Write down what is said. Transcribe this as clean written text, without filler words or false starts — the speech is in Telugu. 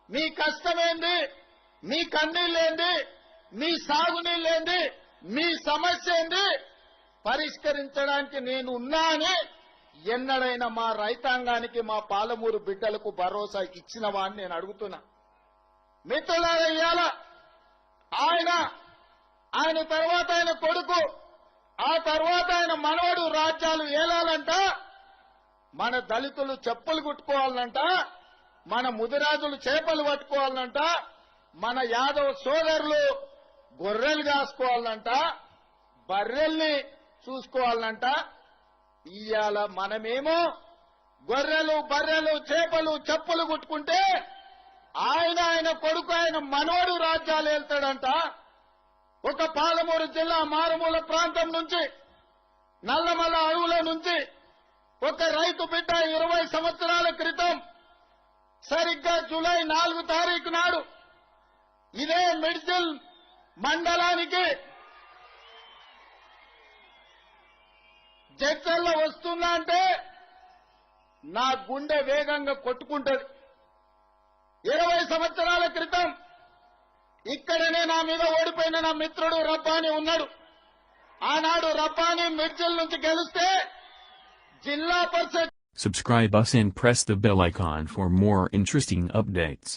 మీ కష్టమేంది, మీ కన్నీళ్ళేంది, మీ సాగునీళ్ళేంది, మీ సమస్య ఏంది పరిష్కరించడానికి నేను ఉన్నా అని ఎన్నడైనా మా రైతాంగానికి, మా పాలమూరు బిడ్డలకు భరోసా ఇచ్చినవా అని నేను అడుగుతున్నా. మిత్రులారా, ఇవాళ ఆయన తర్వాత ఆయన కొడుకు, ఆ తర్వాత ఆయన మనవడు రాజ్యాలు ఏలాలంట, మన దళితులు చెప్పులు కుట్టుకోవాలంట, మన ముదిరాజులు చేపలు పట్టుకోవాలంట, మన యాదవ్ సోదరులు గొర్రెలు కాసుకోవాలంట, బర్రెల్ని చూసుకోవాలంట. ఇవాళ మనమేమో గొర్రెలు, బర్రెలు, చేపలు, చెప్పులు కుట్టుకుంటే ఆయన కొడుకు, ఆయన మనవడు రాజ్యాలు వెళ్తాడంట. ఒక పాలమూరు జిల్లా మారుమూల ప్రాంతం నుంచి, నల్లమల్ల అడవుల నుంచి ఒక రైతు బిడ్డ 20 సంవత్సరాల క్రితం సరిగ్గా జూలై 4 తారీఖు నాడు ఇదే మిడ్జిల్ మండలానికి జడ్చర్ల వస్తున్నా అంటే నా గుండె వేగంగా కొట్టుకుంటది. 20 సంవత్సరాల క్రితం ఇక్కడనే నా మీద ఓడిపోయిన నా మిత్రుడు రబ్బానీ ఉన్నాడు. ఆనాడు రబ్బానీ మిడ్జిల్ నుంచి గెలిస్తే జిల్లా పరిషత్. Subscribe us and press the bell icon for more interesting updates.